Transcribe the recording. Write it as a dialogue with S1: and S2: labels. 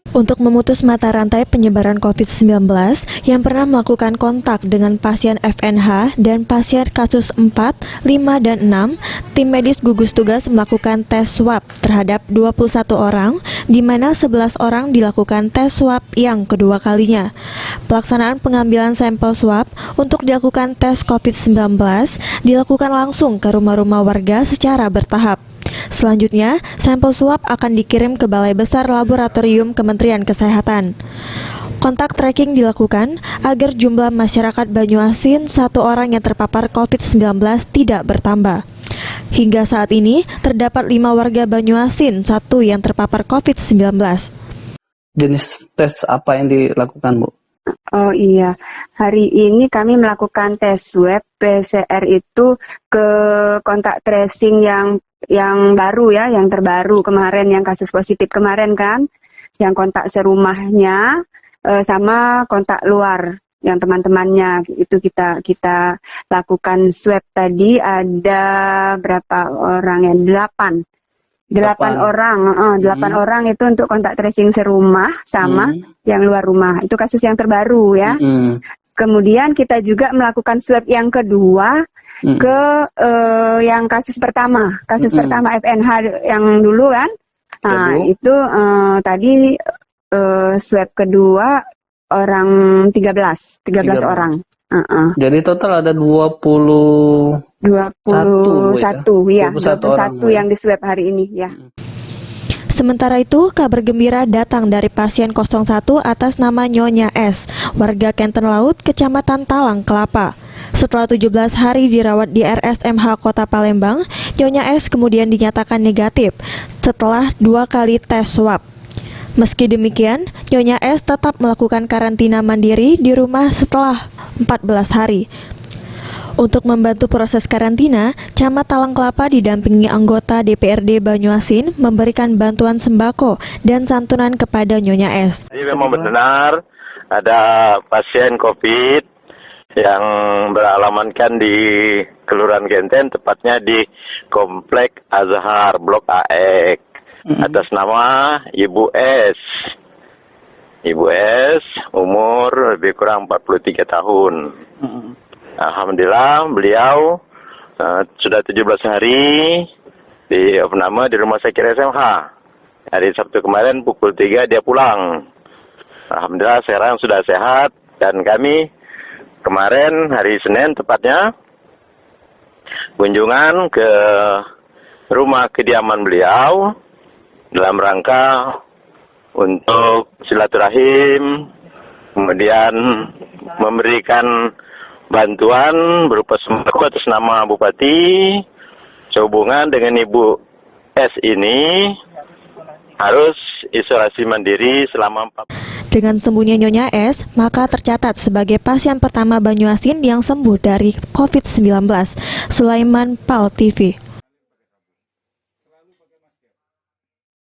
S1: Untuk memutus mata rantai penyebaran COVID-19 yang pernah melakukan kontak dengan pasien FNH dan pasien kasus 4, 5, dan 6, tim medis gugus tugas melakukan tes swab terhadap 21 orang, di mana 11 orang dilakukan tes swab yang kedua kalinya. Pelaksanaan pengambilan sampel swab untuk dilakukan tes COVID-19 dilakukan langsung ke rumah-rumah warga secara bertahap. Selanjutnya, sampel swab akan dikirim ke Balai Besar Laboratorium Kementerian Kesehatan. Kontak tracking dilakukan agar jumlah masyarakat Banyuasin 1 orang yang terpapar COVID-19 tidak bertambah. Hingga saat ini, terdapat 5 warga Banyuasin, 1 yang terpapar COVID-19.
S2: Jenis tes apa yang dilakukan, Bu?
S3: Oh iya, hari ini kami melakukan tes swab PCR itu ke kontak tracing yang baru ya, yang terbaru kemarin, yang kasus positif kemarin kan, yang kontak serumahnya sama kontak luar yang teman-temannya itu kita lakukan swab tadi. Ada berapa orang ya? 8 orang itu untuk kontak tracing serumah sama yang luar rumah. Itu kasus yang terbaru ya. Kemudian kita juga melakukan swab yang kedua ke yang kasus pertama FNH yang dulu kan. Nah, itu tadi swab kedua orang 13 orang.
S2: Jadi total ada 21
S3: ya, 21 yang di swab hari ini ya.
S1: Sementara itu, kabar gembira datang dari pasien 01 atas nama Nyonya S, warga Kenten Laut, Kecamatan Talang Kelapa. Setelah 17 hari dirawat di RSMH Kota Palembang, Nyonya S kemudian dinyatakan negatif setelah 2 kali tes swab. Meski demikian, Nyonya S tetap melakukan karantina mandiri di rumah setelah 14 hari. Untuk membantu proses karantina, Camat Talang Kelapa didampingi anggota DPRD Banyuasin memberikan bantuan sembako dan santunan kepada Nyonya S.
S4: Jadi memang benar ada pasien COVID yang beralamatkan di Kelurahan Genten, tepatnya di Komplek Azhar Blok AX, atas nama Ibu S. Ibu S umur lebih kurang 43 tahun. Alhamdulillah beliau sudah 17 hari di rumah sakit SMH. Hari Sabtu kemarin pukul 3 dia pulang. Alhamdulillah sekarang sudah sehat, dan kami kemarin hari Senin tepatnya kunjungan ke rumah kediaman beliau dalam rangka untuk silaturahim, kemudian memberikan bantuan berupa sembako atas nama Bupati sehubungan dengan Ibu S ini harus isolasi mandiri selama 4.
S1: Dengan sembuhnya Nyonya S, maka tercatat sebagai pasien pertama Banyuasin yang sembuh dari COVID-19. Sulaiman, PAL TV.